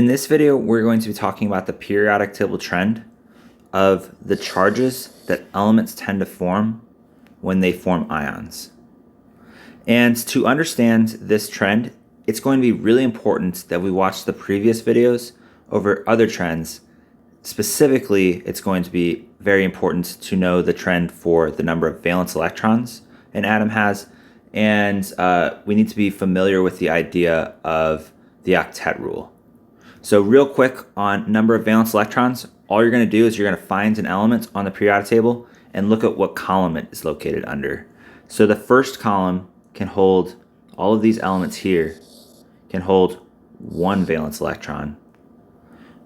In this video, we're going to be talking about the periodic table trend of the charges that elements tend to form when they form ions. And to understand this trend, it's going to be really important that we watch the previous videos over other trends. Specifically, it's going to be very important to know the trend for the number of valence electrons an atom has, and we need to be familiar with the idea of the octet rule. So real quick on number of valence electrons, all you're going to do is you're going to find an element on the periodic table and look at what column it is located under. So the first column can hold, all of these elements here can hold one valence electron.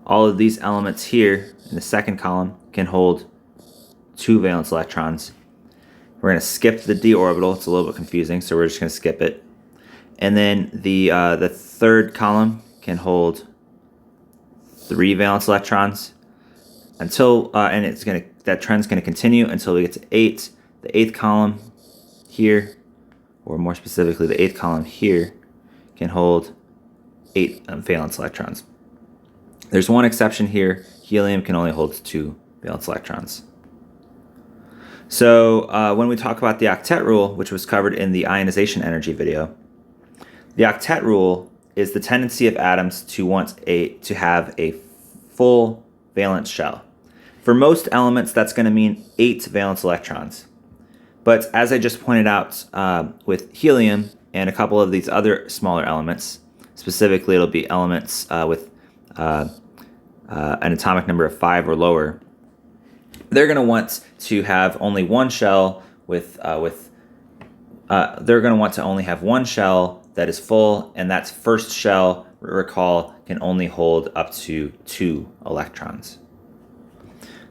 All of these elements here in the second column can hold two valence electrons. We're going to skip the d orbital. It's a little bit confusing, so we're just going to skip it. And then the third column can hold three valence electrons until and that trend's going to continue until we get to 8. The eighth column here, or more specifically the eighth column here, can hold 8 valence electrons. There's one exception here. Helium can only hold 2 valence electrons. So when we talk about the octet rule, which was covered in the ionization energy video, the octet rule is the tendency of atoms to have a full valence shell. For most elements, that's going to mean 8 valence electrons. But as I just pointed out with helium and a couple of these other smaller elements, specifically it'll be elements with an atomic number of 5 or lower, they're going to want to have only one shell they're going to want to only have one shell that is full, and that first shell, recall, can only hold up to 2 electrons.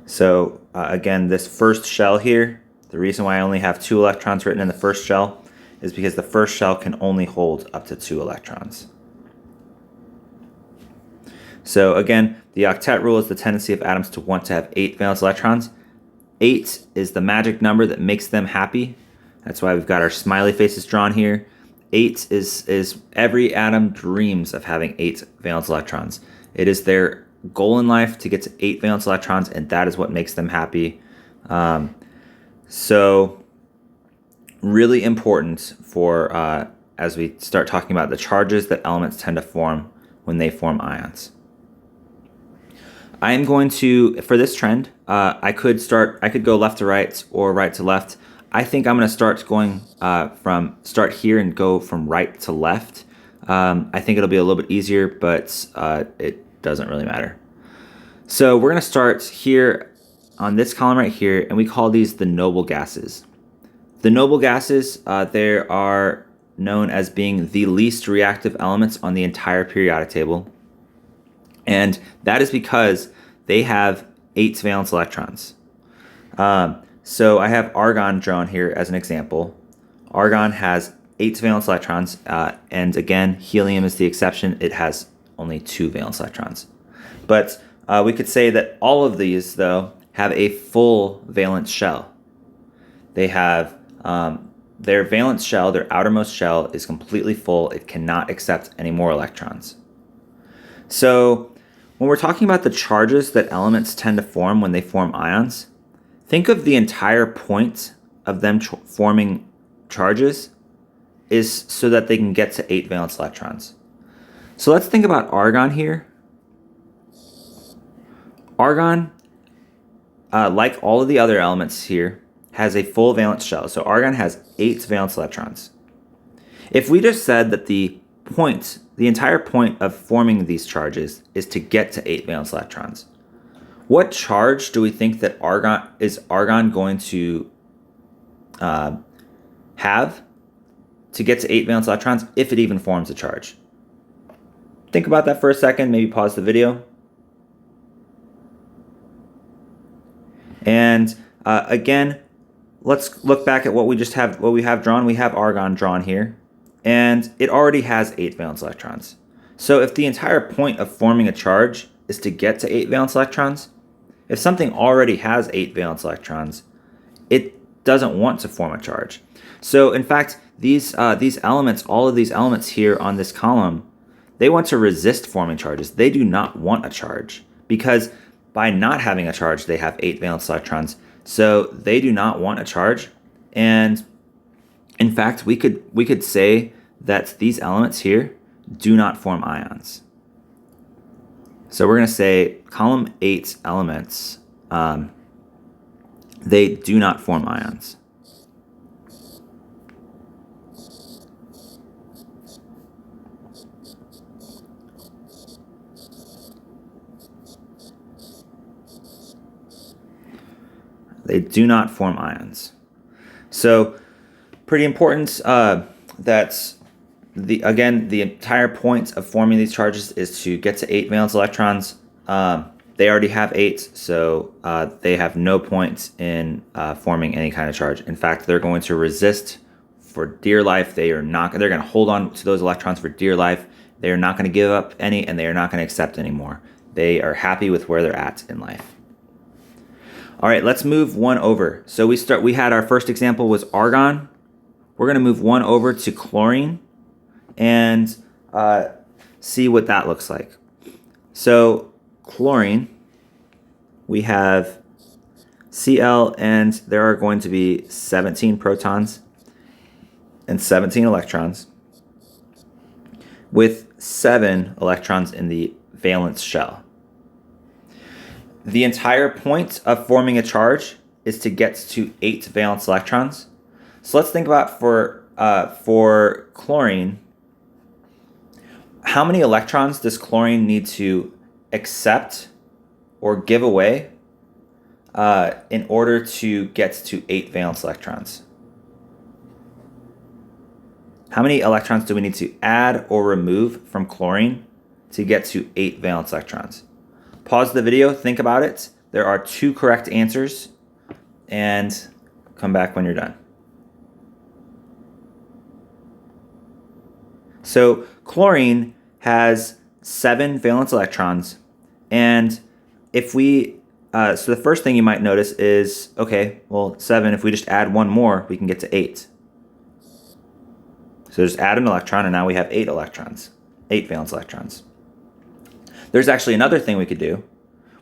So again, this first shell here, the reason why I only have 2 electrons written in the first shell is because the first shell can only hold up to 2 electrons. So again, the octet rule is the tendency of atoms to want to have 8 valence electrons. 8 is the magic number that makes them happy. That's why we've got our smiley faces drawn here. 8 is every atom dreams of having 8 valence electrons. It is their goal in life to get to 8 valence electrons, and that is what makes them happy. So really important for as we start talking about the charges that elements tend to form when they form ions. I am going to, for this trend, I could go left to right or right to left. I think I'm going to start here and go from right to left. I think it'll be a little bit easier, but it doesn't really matter. So we're going to start here on this column right here, and we call these the noble gases. The noble gases, they are known as being the least reactive elements on the entire periodic table. And that is because they have 8 valence electrons. So I have argon drawn here as an example. Argon has 8 valence electrons, and again, helium is the exception. It has only 2 valence electrons. But we could say that all of these, though, have a full valence shell. They have their valence shell, their outermost shell, is completely full. It cannot accept any more electrons. So when we're talking about the charges that elements tend to form when they form ions, think of the entire point of them forming charges is so that they can get to 8 valence electrons. So let's think about argon here. Argon, like all of the other elements here, has a full valence shell. So argon has 8 valence electrons. If we just said that the entire point of forming these charges is to get to 8 valence electrons, what charge do we think that argon going to have to get to 8 valence electrons, if it even forms a charge? Think about that for a second, maybe pause the video. And again, let's look back at what we have drawn. We have argon drawn here, and it already has 8 valence electrons. So if the entire point of forming a charge is to get to 8 valence electrons, if something already has 8 valence electrons, it doesn't want to form a charge. So in fact, these elements, all of these elements here on this column, They want to resist forming charges. They do not want a charge because by not having a charge, they have 8 valence electrons. So they do not want a charge. And in fact, we could say that these elements here do not form ions. So we're going to say column 8 elements, they do not form ions. They do not form ions. So pretty important that the entire point of forming these charges is to get to 8 valence electrons. They already have 8, so they have no point in forming any kind of charge. In fact, they're going to resist for dear life. They're going to hold on to those electrons for dear life. They are not going to give up any, and they are not going to accept anymore. They are happy with where they're at in life. All right, let's move one over. So we had our first example was argon. We're going to move one over to chlorine and see what that looks like. So chlorine, we have Cl, and there are going to be 17 protons and 17 electrons with 7 electrons in the valence shell. The entire point of forming a charge is to get to 8 valence electrons. So let's think about for chlorine, how many electrons does chlorine need to accept or give away in order to get to 8 valence electrons? How many electrons do we need to add or remove from chlorine to get to 8 valence electrons? Pause the video, think about it. There are 2 correct answers, and come back when you're done. So chlorine has 7 valence electrons, and if we, so the first thing you might notice is, okay, well 7, if we just add 1 more, we can get to 8. So just add an electron, and now we have 8 electrons, 8 valence electrons. There's actually another thing we could do.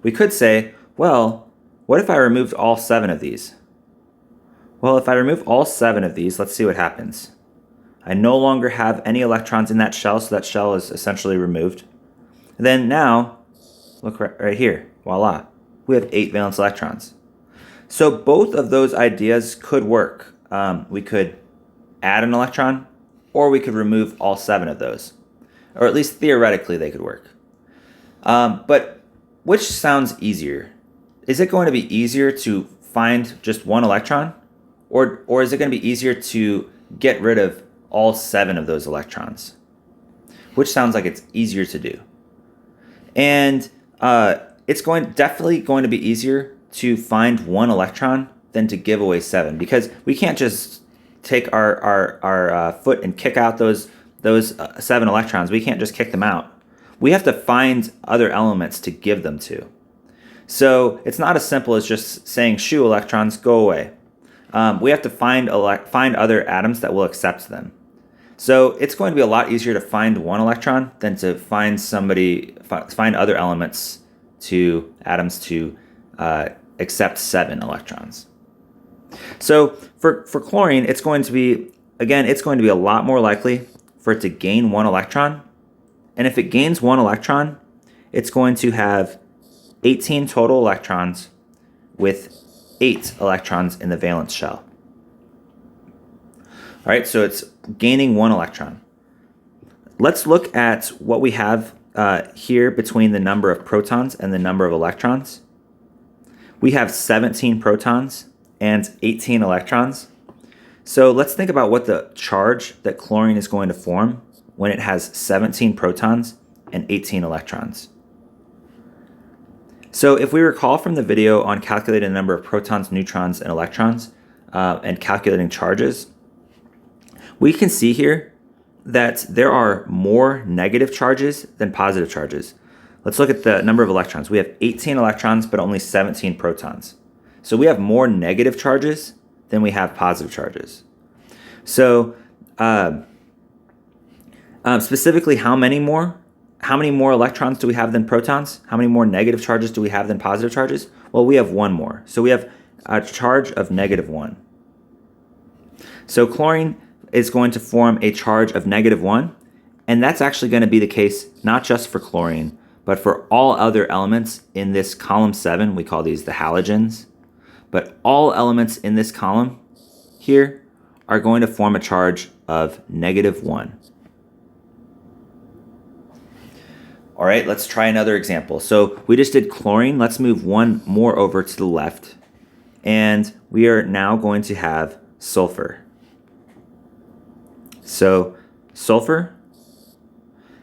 We could say, well, what if I removed all 7 of these? Well, if I remove all 7 of these, let's see what happens. I no longer have any electrons in that shell, so that shell is essentially removed. And then now, look right here, voila, we have 8 valence electrons. So both of those ideas could work. We could add an electron, or we could remove all 7 of those. Or at least theoretically they could work. But which sounds easier? Is it going to be easier to find just 1 electron? Or is it going to be easier to get rid of all 7 of those electrons? Which sounds like it's easier to do. And it's definitely going to be easier to find 1 electron than to give away 7, because we can't just take our foot and kick out those 7 electrons. We can't just kick them out. We have to find other elements to give them to. So it's not as simple as just saying, shoo, electrons, go away. We have to find other atoms that will accept them. So it's going to be a lot easier to find 1 electron than to find other atoms to accept 7 electrons. So for chlorine, it's going to be a lot more likely for it to gain 1 electron. And if it gains 1 electron, it's going to have 18 total electrons with 8 electrons in the valence shell. All right, so it's gaining 1 electron. Let's look at what we have here between the number of protons and the number of electrons. We have 17 protons and 18 electrons. So let's think about what the charge that chlorine is going to form when it has 17 protons and 18 electrons. So if we recall from the video on calculating the number of protons, neutrons, and electrons, and calculating charges, we can see here that there are more negative charges than positive charges. Let's look at the number of electrons. We have 18 electrons, but only 17 protons. So we have more negative charges than we have positive charges. So specifically, how many more? how many more electrons do we have than protons? How many more negative charges do we have than positive charges? Well, we have one more. So we have a charge of -1. So chlorine is going to form a charge of -1, and that's actually going to be the case not just for chlorine, but for all other elements in this column 7. We call these the halogens. But all elements in this column here are going to form a charge of -1. All right, let's try another example. So we just did chlorine. Let's move one more over to the left. And we are now going to have sulfur. So sulfur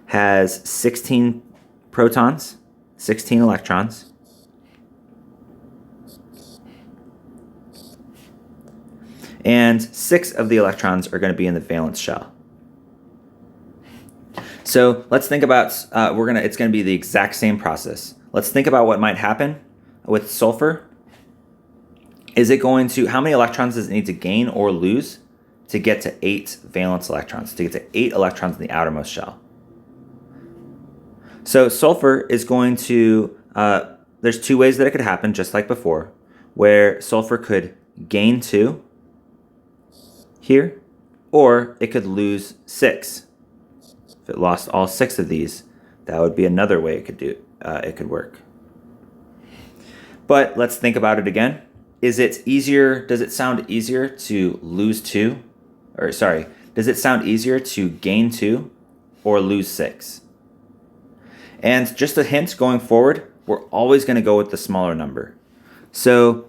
has 16 protons, 16 electrons. And 6 of the electrons are going to be in the valence shell. So let's think about, it's going to be the exact same process. Let's think about what might happen with sulfur. Is it going to, how many electrons does it need to gain or lose to get to 8 valence electrons, to get to 8 electrons in the outermost shell? So sulfur is going to, there's 2 ways that it could happen, just like before, where sulfur could gain 2 here, or it could lose 6. If it lost all 6 of these, that would be another way it could work. But let's think about it again. Does it sound easier to lose 2? Or sorry, does it sound easier to gain 2 or lose 6? And just a hint going forward, we're always going to go with the smaller number. So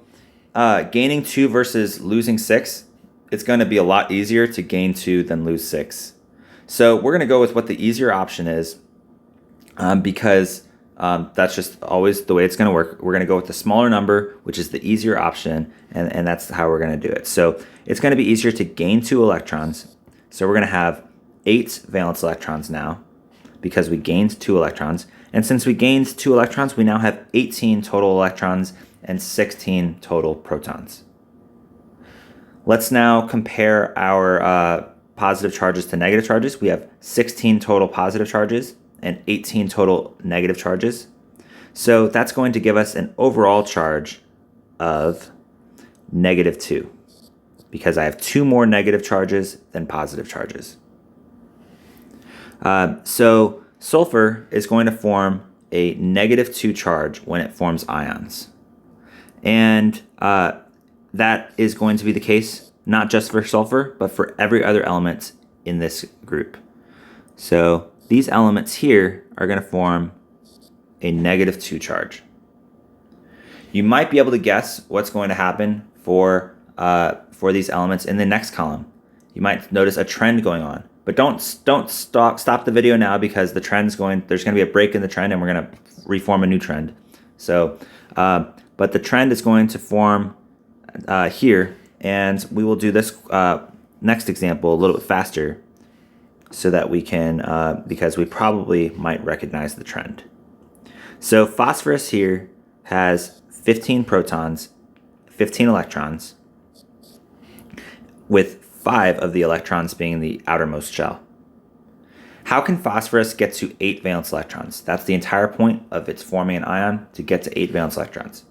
gaining 2 versus losing 6, it's going to be a lot easier to gain 2 than lose 6. So we're going to go with what the easier option is because that's just always the way it's going to work. We're going to go with the smaller number, which is the easier option, and that's how we're going to do it. So it's going to be easier to gain 2 electrons. So we're going to have 8 valence electrons now because we gained 2 electrons. And since we gained 2 electrons, we now have 18 total electrons and 16 total protons. Let's now compare our positive charges to negative charges. We have 16 total positive charges and 18 total negative charges. So that's going to give us an overall charge of -2 because I have 2 more negative charges than positive charges. So sulfur is going to form a -2 charge when it forms ions. And that is going to be the case not just for sulfur, but for every other element in this group. So these elements here are going to form a -2 charge. You might be able to guess what's going to happen for these elements in the next column. You might notice a trend going on, but don't stop the video now because there's going to be a break in the trend and we're going to reform a new trend. So, but the trend is going to form here, and we will do this next example a little bit faster so that we can, because we probably might recognize the trend. So phosphorus here has 15 protons, 15 electrons, with 5 of the electrons being in the outermost shell. How can phosphorus get to 8 valence electrons? That's the entire point of its forming an ion, to get to 8 valence electrons.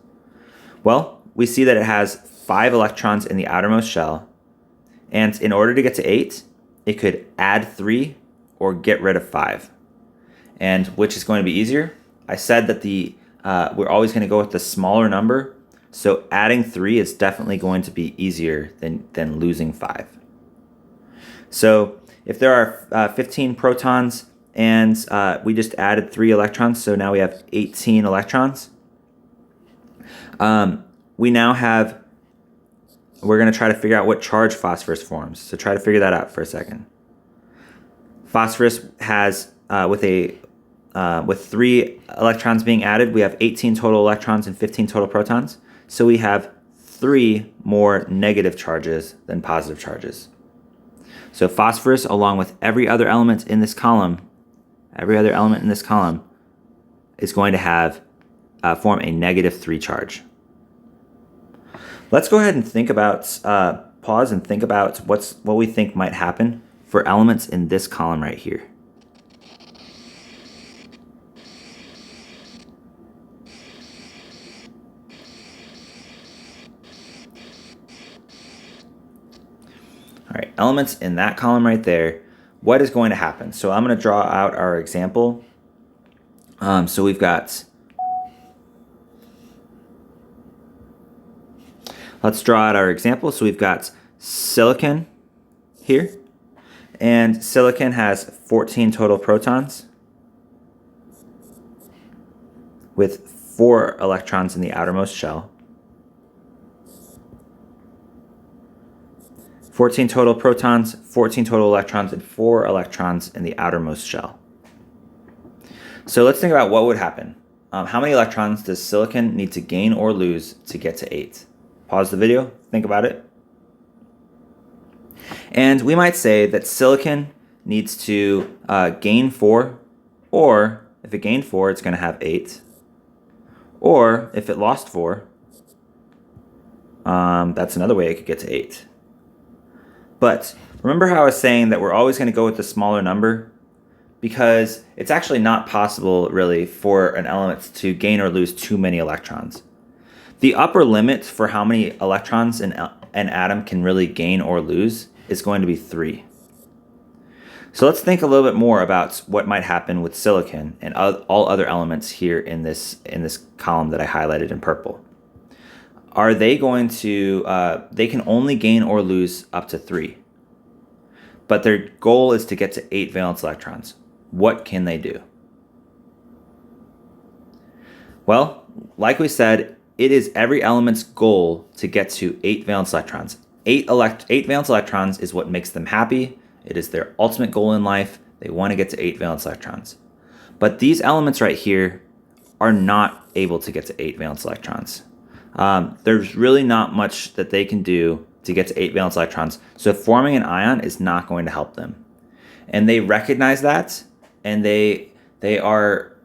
Well, we see that it has 5 electrons in the outermost shell, and in order to get to 8, it could add 3 or get rid of 5. And which is going to be easier? I said that we're always going to go with the smaller number, so adding 3 is definitely going to be easier than losing 5. So if there are 15 protons and we just added 3 electrons, so now we have 18 electrons. We're going to try to figure out what charge phosphorus forms. So try to figure that out for a second. Phosphorus has, with 3 electrons being added, we have 18 total electrons and 15 total protons. So we have 3 more negative charges than positive charges. So phosphorus, along with every other element in this column, is going to have form a -3 charge. Let's go ahead and think about, pause and think about what we think might happen for elements in this column right here. elements in that column right there, what is going to happen? So I'm going to draw out our example. So we've got, let's draw out our example. So we've got silicon here, and silicon has 14 total protons with 4 electrons in the outermost shell. 14 total protons, 14 total electrons, and 4 electrons in the outermost shell. So let's think about what would happen. How many electrons does silicon need to gain or lose to get to 8? Pause the video, think about it. And we might say that silicon needs to gain 4, or if it gained 4, it's going to have 8. Or if it lost 4, that's another way it could get to 8. But remember how I was saying that we're always going to go with the smaller number? Because it's actually not possible, really, for an element to gain or lose too many electrons. The upper limit for how many electrons an atom can really gain or lose is going to be 3. So let's think a little bit more about what might happen with silicon and all other elements here in this column that I highlighted in purple. Are they going to, they can only gain or lose up to 3. But their goal is to get to 8 valence electrons. What can they do? Well, like we said, it is every element's goal to get to 8 valence electrons. 8 valence electrons is what makes them happy. It is their ultimate goal in life. They want to get to 8 valence electrons. But these elements right here are not able to get to 8 valence electrons. There's really not much that they can do to get to 8 valence electrons. So forming an ion is not going to help them. And they recognize that, and they are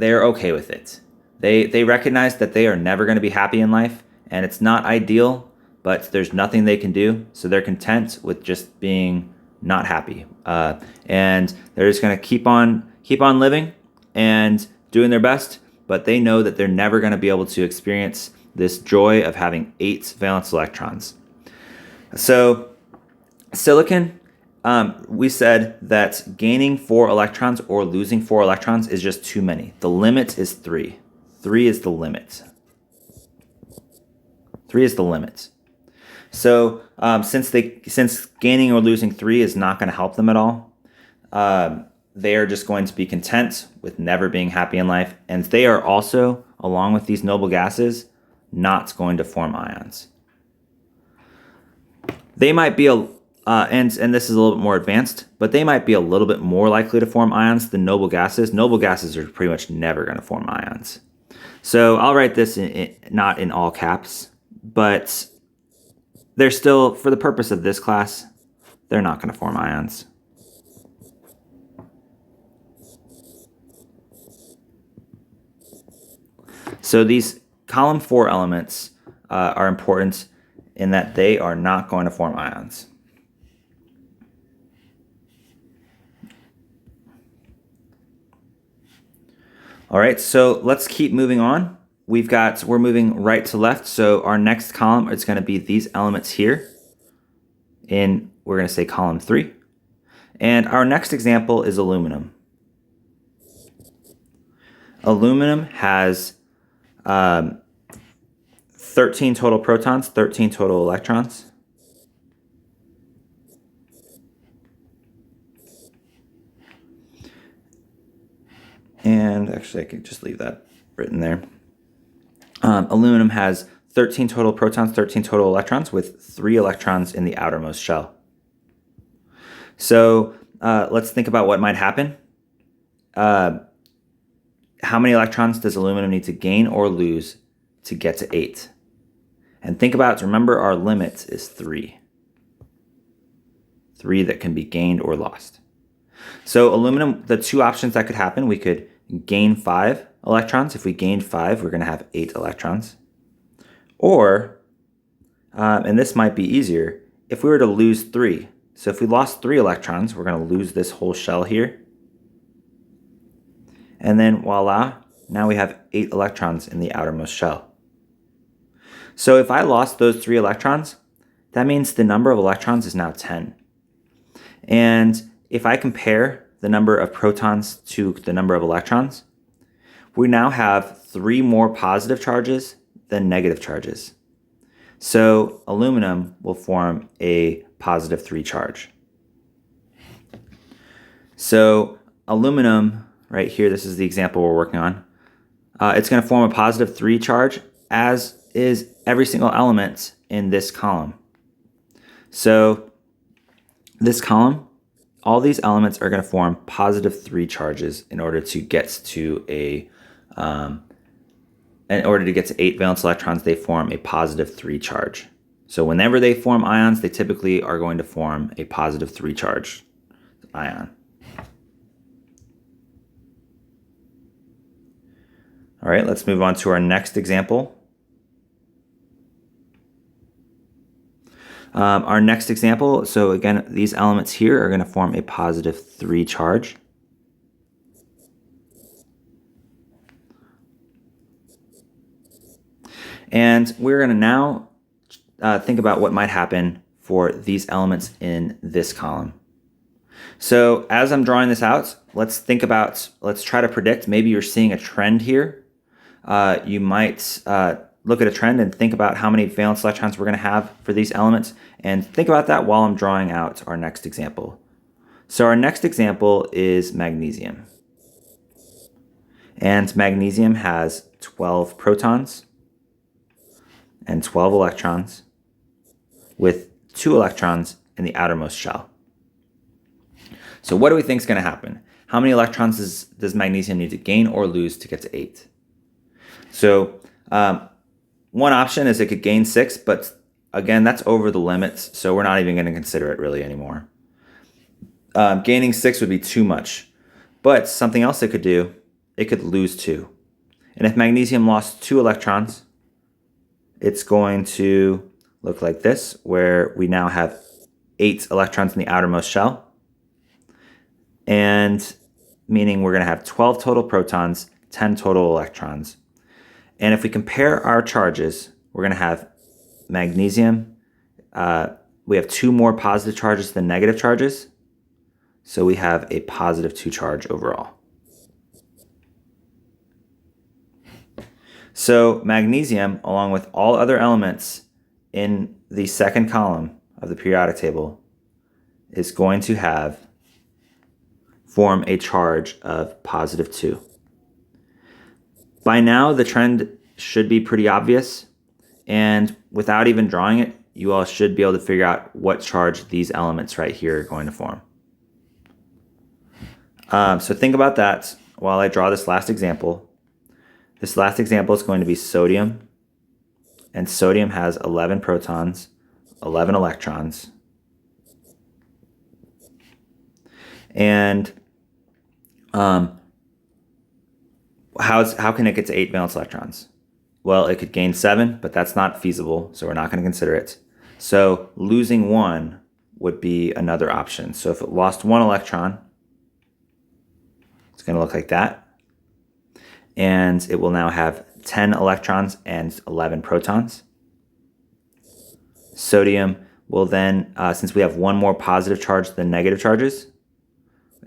okay with it. They recognize that they are never going to be happy in life, and it's not ideal, but there's nothing they can do. So they're content with just being not happy. And they're just going to keep on living and doing their best, but they know that they're never going to be able to experience this joy of having 8 valence electrons. So silicon, we said that gaining 4 electrons or losing 4 electrons is just too many. The limit is 3. 3 is the limit. 3 is the limit. So since gaining or losing 3 is not going to help them at all, they are just going to be content with never being happy in life. And they are also, along with these noble gases, not going to form ions. They might be and this is a little bit more advanced, but they might be a little bit more likely to form ions than noble gases. Noble gases are pretty much never going to form ions. So I'll write this not in all caps, but they're still, for the purpose of this class, they're not going to form ions. So these column 4 elements are important in that they are not going to form ions. All right, so let's keep moving on. We're moving right to left. So our next column is going to be these elements here. We're going to say column 3. And our next example is aluminum. Aluminum has 13 total protons, 13 total electrons. And actually, I could just leave that written there. Aluminum has 13 total protons, 13 total electrons, with 3 electrons in the outermost shell. So let's think about what might happen. How many electrons does aluminum need to gain or lose to get to 8? And think about, remember our limit is 3. 3 that can be gained or lost. So aluminum, the 2 options that could happen, we could gain 5 electrons. If we gained 5, we're going to have 8 electrons. Or, and this might be easier, if we were to lose 3. So if we lost 3 electrons, we're going to lose this whole shell here. And then voila, now we have 8 electrons in the outermost shell. So if I lost those 3 electrons, that means the number of electrons is now 10. And if I compare the number of protons to the number of electrons, we now have 3 more positive charges than negative charges. So aluminum will form a positive 3 charge. So aluminum, right here, this is the example we're working on. It's going to form a positive 3 charge, as is every single element in this column. So this column, all these elements are going to form positive 3 charges in order to get to in order to get to 8 valence electrons, they form a positive 3 charge. So whenever they form ions, they typically are going to form a positive 3 charge ion. All right, let's move on to our next example. Our next example, so again, these elements here are going to form a positive 3 charge. And we're going to now think about what might happen for these elements in this column. So as I'm drawing this out, let's try to predict. Maybe you're seeing a trend here. You might look at a trend and think about how many valence electrons we're going to have for these elements, and think about that while I'm drawing out our next example. So our next example is magnesium. And magnesium has 12 protons and 12 electrons, with 2 electrons in the outermost shell. So what do we think is going to happen? How many electrons does magnesium need to gain or lose to get to 8? So one option is it could gain 6, but again, that's over the limits, so we're not even going to consider it really anymore. Gaining 6 would be too much, but something else it could do, it could lose 2. And if magnesium lost 2 electrons, it's going to look like this, where we now have 8 electrons in the outermost shell, and meaning we're going to have 12 total protons, 10 total electrons. And if we compare our charges, we're going to have magnesium, we have 2 more positive charges than negative charges, so we have a positive 2 charge overall. So magnesium, along with all other elements in the second column of the periodic table, is going to form a charge of positive 2. By now, the trend should be pretty obvious, and without even drawing it, you all should be able to figure out what charge these elements right here are going to form. So think about that while I draw this last example. This last example is going to be sodium, and sodium has 11 protons, 11 electrons, and how can it get to 8 valence electrons? Well, it could gain 7, but that's not feasible, so we're not going to consider it. So losing 1 would be another option. So if it lost 1 electron, it's going to look like that. And it will now have 10 electrons and 11 protons. Sodium will then, since we have 1 more positive charge than negative charges,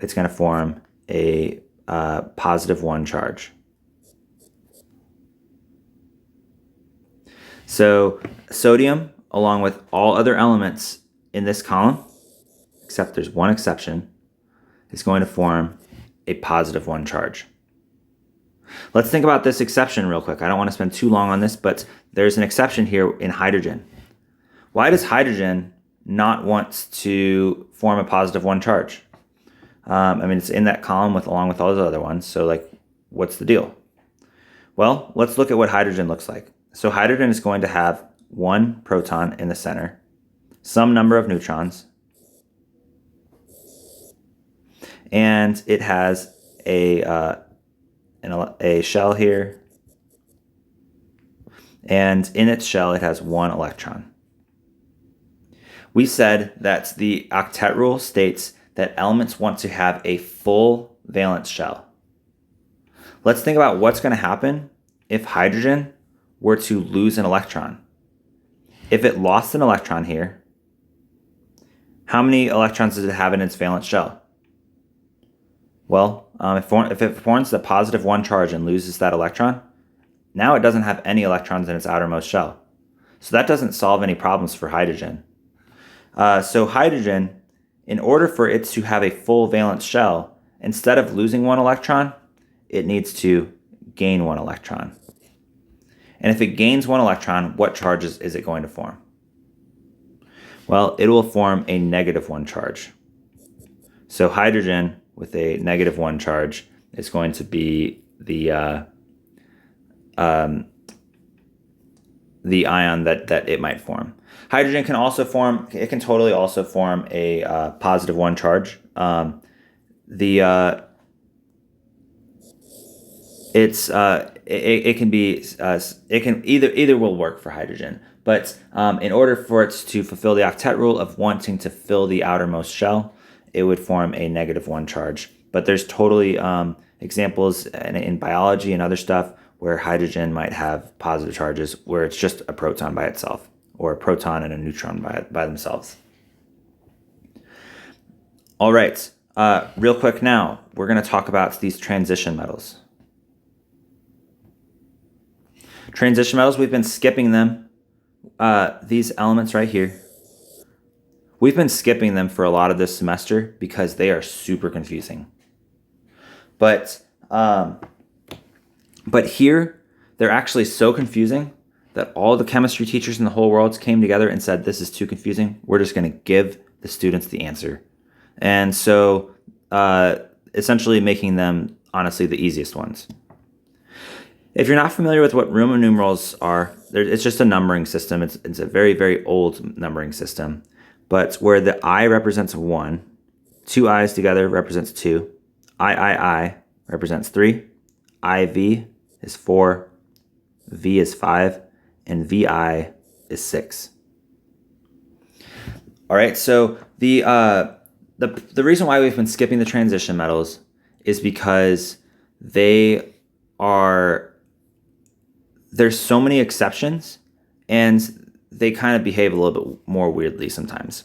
it's going to form a positive 1 charge. So sodium, along with all other elements in this column, except there's one exception, is going to form a positive 1 charge. Let's think about this exception real quick. I don't want to spend too long on this, but there's an exception here in hydrogen. Why does hydrogen not want to form a positive 1 charge? I mean, it's in that column along with all those other ones, so what's the deal? Well, let's look at what hydrogen looks like. So hydrogen is going to have 1 proton in the center, some number of neutrons, and it has a shell here, and in its shell it has 1 electron. We said that the octet rule states that elements want to have a full valence shell. Let's think about what's going to happen if hydrogen were to lose an electron. If it lost an electron here, How many electrons does it have in its valence shell? Well, if it forms the positive 1 charge and loses that electron, now it doesn't have any electrons in its outermost shell. So that doesn't solve any problems for hydrogen. So hydrogen, in order for it to have a full valence shell, instead of losing 1 electron, it needs to gain 1 electron. And if it gains 1 electron, what charges is it going to form? Well, it will form a -1 charge. So hydrogen with a -1 charge is going to be the ion that it might form. Hydrogen can also form, it can totally also form a +1 charge. It can be, it can either will work for hydrogen. But in order for it to fulfill the octet rule of wanting to fill the outermost shell, it would form a -1 charge. But there's totally examples in biology and other stuff where hydrogen might have positive charges where it's just a proton by itself, or a proton and a neutron by themselves. All right, real quick now, we're going to talk about these transition metals. Transition metals, we've been skipping them. These elements right here, we've been skipping them for a lot of this semester because they are super confusing. But here, they're actually so confusing that all the chemistry teachers in the whole world came together and said, this is too confusing. We're just going to give the students the answer. And so essentially making them, honestly, the easiest ones. If you're not familiar with what Roman numerals are, it's just a numbering system. It's a very, very old numbering system. But where the I represents 1, 2 I's together represents 2, I represents 3, IV is 4, V is 5, and VI is 6. All right, so the reason why we've been skipping the transition metals is because there's so many exceptions, and they kind of behave a little bit more weirdly sometimes.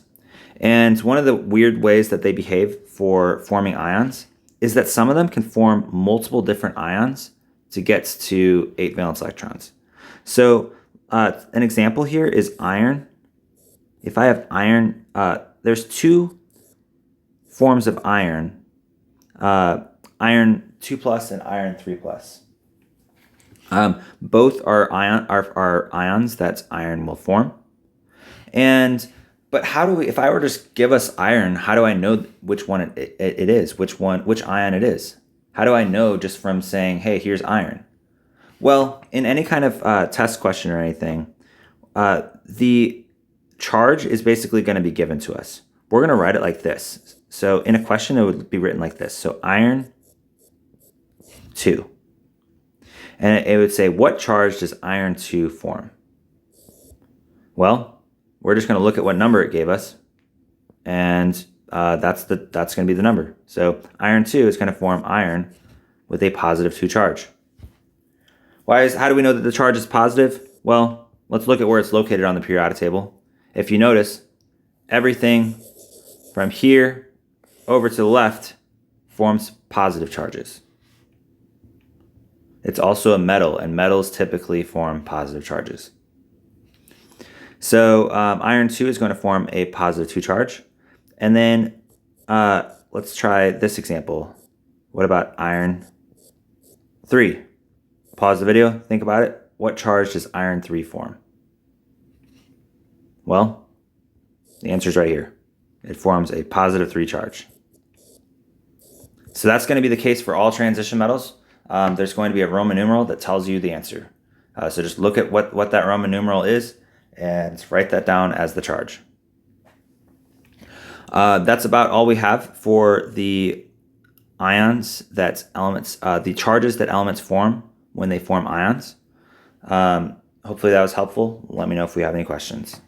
And one of the weird ways that they behave for forming ions is that some of them can form multiple different ions to get to 8 valence electrons. So an example here is iron. If I have iron, there's 2 forms of iron, iron 2+ and iron 3+. Both are ions that iron will form. But how do we, if I were to just give us iron, how do I know which one it is, which ion it is? How do I know just from saying, hey, here's iron? Well, in any kind of test question or anything, the charge is basically going to be given to us. We're going to write it like this. So in a question, it would be written like this. So iron 2. And it would say, what charge does iron 2 form? Well, we're just going to look at what number it gave us, and that's going to be the number. So iron 2 is going to form iron with a +2 charge. How do we know that the charge is positive? Well, let's look at where it's located on the periodic table. If you notice, everything from here over to the left forms positive charges. It's also a metal, and metals typically form positive charges. So iron 2 is going to form a +2 charge. And then let's try this example. What about iron 3? Pause the video, think about it. What charge does iron 3 form? Well, the answer is right here. It forms a +3 charge. So that's going to be the case for all transition metals. There's going to be a Roman numeral that tells you the answer. So just look at what that Roman numeral is and write that down as the charge. That's about all we have for the ions that elements, the charges that elements form when they form ions. Hopefully that was helpful. Let me know if we have any questions.